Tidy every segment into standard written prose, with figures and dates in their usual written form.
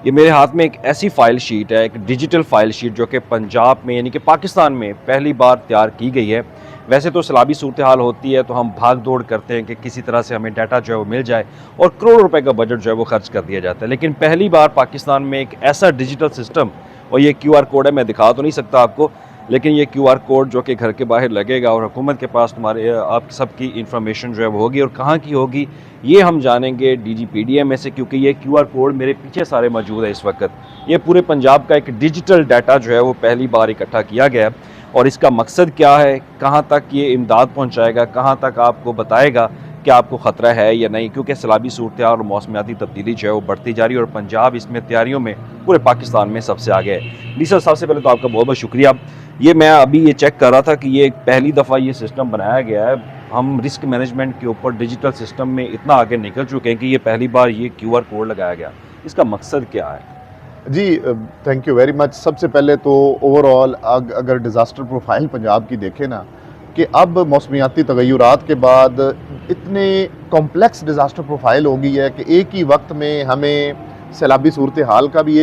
یہ میرے ہاتھ میں ایک ایسی فائل شیٹ ہے، ایک ڈیجیٹل فائل شیٹ جو کہ پنجاب میں یعنی کہ پاکستان میں پہلی بار تیار کی گئی ہے۔ ویسے تو سیلابی صورتحال ہوتی ہے تو ہم بھاگ دوڑ کرتے ہیں کہ کسی طرح سے ہمیں ڈیٹا جو ہے وہ مل جائے اور کروڑ روپے کا بجٹ جو ہے وہ خرچ کر دیا جاتا ہے، لیکن پہلی بار پاکستان میں ایک ایسا ڈیجیٹل سسٹم، اور یہ کیو آر کوڈ ہے، میں دکھا تو نہیں سکتا آپ کو، لیکن یہ کیو آر کوڈ جو کہ گھر کے باہر لگے گا اور حکومت کے پاس آپ سب کی انفارمیشن جو ہے وہ ہوگی، اور کہاں کی ہوگی یہ ہم جانیں گے D G P D M میں سے، کیونکہ یہ کیو آر کوڈ میرے پیچھے سارے موجود ہے اس وقت۔ یہ پورے پنجاب کا ایک ڈیجیٹل ڈیٹا جو ہے وہ پہلی بار اکٹھا کیا گیا ہے، اور اس کا مقصد کیا ہے، کہاں تک یہ امداد پہنچائے گا، کہاں تک آپ کو بتائے گا کہ آپ کو خطرہ ہے یا نہیں، کیونکہ سیلابی صورتحال اور موسمیاتی تبدیلی جو ہے وہ بڑھتی جا رہی ہے، اور پنجاب اس میں تیاریوں میں پورے پاکستان میں سب سے آگے ہے۔ لیسا صاحب سے پہلے تو آپ کا بہت بہت شکریہ۔ یہ میں ابھی یہ چیک کر رہا تھا کہ یہ پہلی دفعہ یہ سسٹم بنایا گیا ہے، ہم رسک مینجمنٹ کے اوپر ڈیجیٹل سسٹم میں اتنا آگے نکل چکے ہیں کہ یہ پہلی بار یہ کیو آر کوڈ لگایا گیا، اس کا مقصد کیا ہے؟ جی تھینک یو ویری مچ۔ سب سے پہلے تو اوور آل اگر ڈیزاسٹر پروفائل پنجاب کی دیکھیں نا، کہ اب موسمیاتی تغیرات کے بعد اتنے کمپلیکس ڈیزاسٹر پروفائل ہو گئی ہے کہ ایک ہی وقت میں ہمیں سیلابی صورتحال کا بھی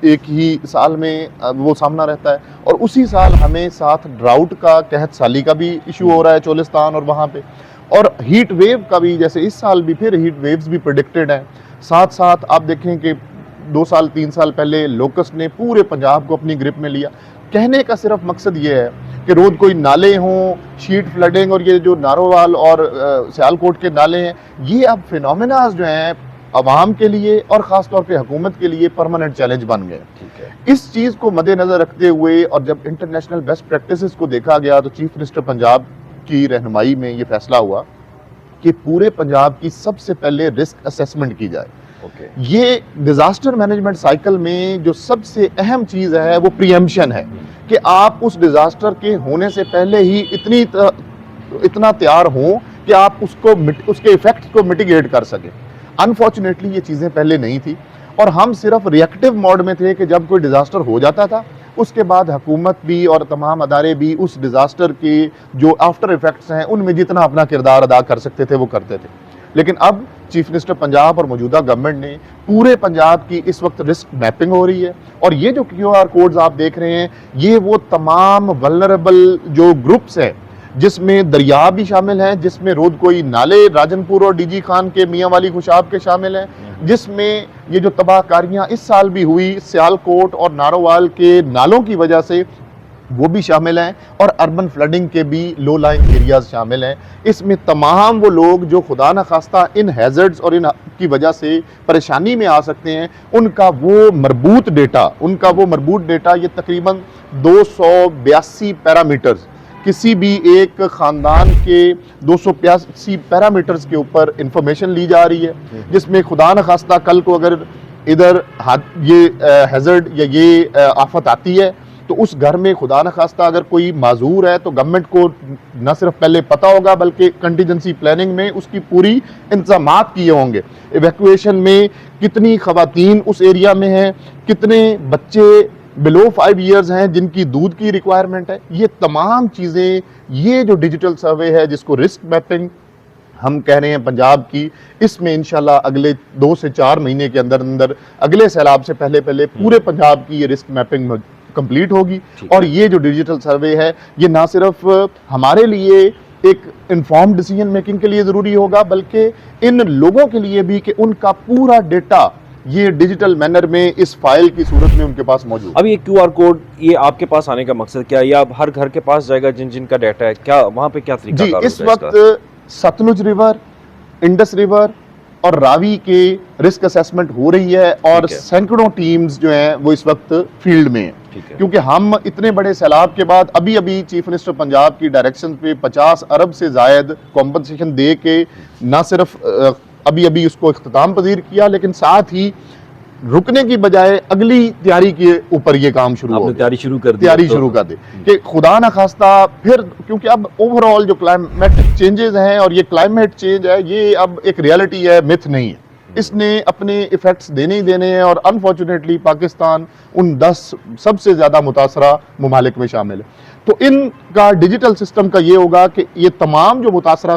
ایک ہی سال میں وہ سامنا رہتا ہے، اور اسی سال ہمیں ساتھ ڈراؤٹ کا، قحط سالی کا بھی ایشو ہو رہا ہے چولستان اور وہاں پہ، اور ہیٹ ویو کا بھی، جیسے اس سال بھی پھر ہیٹ ویوز بھی پریڈکٹڈ ہیں۔ ساتھ ساتھ آپ دیکھیں کہ 2-3 سال پہلے لوکسٹ نے پورے پنجاب کو اپنی گرپ میں لیا۔ کہنے کا صرف مقصد یہ ہے کہ روز کوئی نالے ہوں، شیٹ فلڈنگ، اور یہ جو نارووال اور سیالکوٹ کے نالے ہیں، یہ اب فینومیناز جو ہیں عوام کے لیے اور خاص طور پہ حکومت کے لیے پرماننٹ چیلنج بن گئے۔ اس چیز کو مد نظر رکھتے ہوئے، اور جب انٹرنیشنل بیسٹ پریکٹسز کو دیکھا گیا، تو چیف منسٹر پنجاب کی رہنمائی میں یہ فیصلہ ہوا کہ پورے پنجاب کی سب سے پہلے رسک اسیسمنٹ کی جائے۔ یہ ڈیزاسٹر مینجمنٹ سائیکل میں جو سب سے اہم چیز ہے وہ پریمپشن ہے، کہ آپ اس ڈیزاسٹر کے ہونے سے پہلے ہی اتنا تیار ہوں کہ آپ اس کے ایفیکٹس کو میٹیگیٹ کر سکیں۔ انفارچونیٹلی یہ چیزیں پہلے نہیں تھی، اور ہم صرف ریئیکٹیو موڈ میں تھے کہ جب کوئی ڈیزاسٹر ہو جاتا تھا اس کے بعد حکومت بھی اور تمام ادارے بھی اس ڈیزاسٹر کے جو آفٹر ایفیکٹس ہیں ان میں جتنا اپنا کردار ادا کر سکتے تھے وہ کرتے تھے۔ لیکن اب چیف منسٹر پنجاب اور موجودہ گورنمنٹ نے پورے پنجاب کی اس وقت رسک میپنگ ہو رہی ہے، اور یہ جو کیو آر کوڈز آپ دیکھ رہے ہیں، یہ وہ تمام ولنریبل جو گروپس ہیں، جس میں دریا بھی شامل ہیں، جس میں رود کوئی نالے راجن پور اور ڈی جی خان کے میاں والی خوشاب کے شامل ہیں، جس میں یہ جو تباہ کاریاں اس سال بھی ہوئی سیالکوٹ اور نارووال کے نالوں کی وجہ سے، وہ بھی شامل ہیں، اور اربن فلڈنگ کے بھی لو لائن ایریاز شامل ہیں۔ اس میں تمام وہ لوگ جو خدا نخواستہ ان ہیزرڈز اور ان کی وجہ سے پریشانی میں آ سکتے ہیں، ان کا وہ مربوط ڈیٹا یہ تقریباً 282 پیرامیٹرز، کسی بھی ایک خاندان کے 285 پیرامیٹرز کے اوپر انفارمیشن لی جا رہی ہے، جس میں خدا نخواستہ کل کو اگر ادھر یہ ہیزرڈ یا یہ آفت آتی ہے تو اس گھر میں خدا نخواستہ اگر کوئی معذور ہے تو گورنمنٹ کو نہ صرف پہلے پتہ ہوگا بلکہ کنٹیجنسی پلاننگ میں اس کی پوری انتظامات کیے ہوں گے۔ ایویکویشن میں کتنی خواتین اس ایریا میں ہیں، کتنے بچے بلو 5 ایئرز ہیں جن کی دودھ کی ریکوائرمنٹ ہے، یہ تمام چیزیں، یہ جو ڈیجیٹل سروے ہے جس کو رسک میپنگ ہم کہہ رہے ہیں پنجاب کی، اس میں انشاءاللہ اگلے 2 سے 4 مہینے کے اندر اگلے سیلاب سے پہلے پورے پنجاب کی یہ رسک میپنگ کمپلیٹ ہوگی۔ اور یہ جو ڈیجیٹل سروے ہے یہ نہ صرف ہمارے لیے ایک انفارم ڈیسیجن میکنگ کے لیے ضروری ہوگا، بلکہ ان لوگوں کے لیے بھی کہ ان کا پورا ڈیٹا یہ ڈیجیٹل مینر میں اس فائل کی صورت میں ان کے پاس موجود۔ اب یہ کیو آر کوڈ یہ آپ کے پاس آنے کا مقصد کیا ہے، یا اب ہر گھر کے پاس جائے گا جن کا ڈیٹا ہے، کیا وہاں پہ کیا طریقہ جی کار اس وقت ستلج ریور، انڈس ریور اور راوی کے رسک اسیسمنٹ ہو رہی ہے، اور سینکڑوں ٹیمز جو ہیں وہ اس وقت فیلڈ میں ہیں، کیونکہ ہم اتنے بڑے سیلاب کے بعد ابھی چیف منسٹر پنجاب کی ڈائریکشن پہ 50 ارب سے زائد کمپنسیشن دے کے نہ صرف ابھی اس کو اختتام پذیر کیا، لیکن ساتھ ہی رکنے کی بجائے اگلی تیاری کے اوپر یہ کام تیاری شروع کر دے کہ خدا نخواستہ پھر، کیونکہ اب اوور آل جو کلائمیٹک چینجز ہیں اور یہ کلائمیٹ چینج ہے یہ اب ایک ریالٹی ہے، متھ نہیں ہے، اس نے اپنے ایفیکٹس دینے ہی دینے ہیں، اور انفارچونیٹلی پاکستان ان 10 سب سے زیادہ متاثرہ ممالک میں شامل ہے۔ تو ان کا ڈیجیٹل سسٹم کا یہ ہوگا کہ یہ تمام جو متاثرہ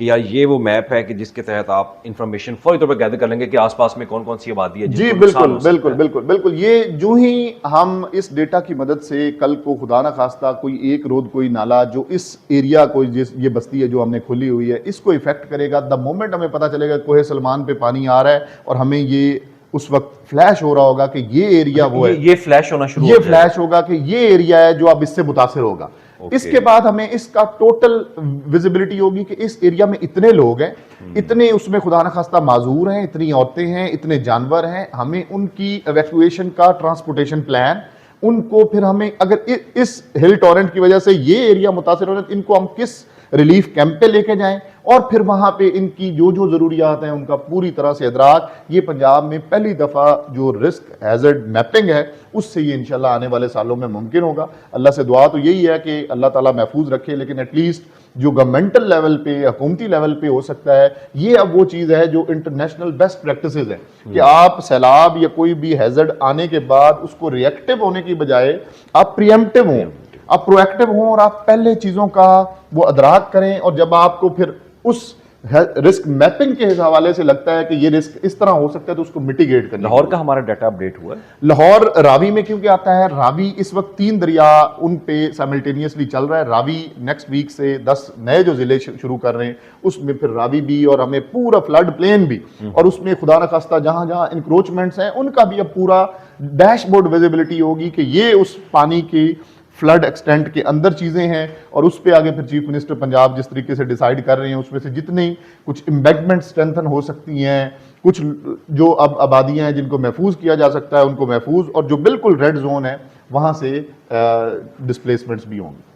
کہ یار یہ وہ میپ ہے کہ جس کے تحت آپ انفارمیشن فوری طور پر گیدر کر لیں گے کہ آس پاس میں کون کون سی آبادی ہے جس جی کو نقصان بالکل ہو سکتا بالکل ہے؟ بالکل بالکل. یہ جو ہی ہم اس ڈیٹا کی مدد سے کل کو خدا نہ خواستہ کوئی ایک رود کوئی نالا جو اس ایریا کو یہ بستی ہے جو ہم نے کھولی ہوئی ہے اس کو افیکٹ کرے گا, دا مومنٹ ہمیں پتہ چلے گا کوہ سلمان پہ پانی آ رہا ہے اور ہمیں یہ اس وقت فلیش ہو رہا ہوگا کہ یہ ایریا وہ ہے, یہ فلیش ہونا شروع یہ ہو جائے فلیش ہوگا کہ یہ ایریا ہے جو اب اس سے متاثر ہوگا. اس کے بعد ہمیں اس کا ٹوٹل ویزیبلٹی ہوگی کہ اس ایریا میں اتنے لوگ ہیں, اتنے اس میں خدا نہ خواستہ معذور ہیں, اتنی عورتیں ہیں, اتنے جانور ہیں, ہمیں ان کی ایویکویشن کا ٹرانسپورٹیشن پلان, ان کو پھر ہمیں اگر اس ہل ٹورنٹ کی وجہ سے یہ ایریا متاثر ہو رہا ہے ان کو ہم کس ریلیف کیمپ پہ لے کے جائیں, اور پھر وہاں پہ ان کی جو جو ضروریات ہیں ان کا پوری طرح سے ادراک. یہ پنجاب میں پہلی دفعہ جو رسک ہیزرڈ میپنگ ہے اس سے یہ انشاءاللہ آنے والے سالوں میں ممکن ہوگا. اللہ سے دعا تو یہی ہے کہ اللہ تعالیٰ محفوظ رکھے, لیکن ایٹ لیسٹ جو گورنمنٹل لیول پہ حکومتی لیول پہ ہو سکتا ہے, یہ اب وہ چیز ہے جو انٹرنیشنل بیسٹ پریکٹسز ہے کہ آپ سیلاب یا کوئی بھی ہیزرڈ آنے کے بعد اس کو ریئیکٹیو ہونے کی بجائے آپ پریمپٹیو ہوں, آپ پرو ایکٹیو ہوں اور آپ پہلے چیزوں کا وہ ادراک کریں. اور جب آپ کو پھر اس رسک میپنگ کے حوالے سے لگتا ہے کہ یہ رسک اس طرح ہو سکتا ہے تو اس کو میٹیگیٹ کریں. لاہور کا ہمارا ڈیٹا اپڈیٹ ہوا ہے؟ لاہور راوی میں کیونکہ آتا ہے, راوی اس وقت 3 دریا ان پہ سائملٹینیسلی چل رہا ہے. راوی نیکسٹ ویک سے 10 نئے جو ضلع شروع کر رہے ہیں اس میں پھر راوی بھی اور ہمیں پورا فلڈ پلین بھی, اور اس میں خدا نہ خواستہ جہاں جہاں انکروچمنٹس ہیں ان کا بھی اب پورا ڈیش بورڈ ویزیبلٹی ہوگی کہ یہ اس پانی کی فلڈ ایکسٹینٹ کے اندر چیزیں ہیں, اور اس پہ آگے پھر چیف منسٹر پنجاب جس طریقے سے ڈیسائیڈ کر رہے ہیں اس میں سے جتنی کچھ امبیکمنٹ اسٹرینتھن ہو سکتی ہیں, کچھ جو اب آبادیاں ہیں جن کو محفوظ کیا جا سکتا ہے ان کو محفوظ, اور جو بالکل ریڈ زون ہے وہاں سے ڈسپلیسمنٹس بھی ہوں گے.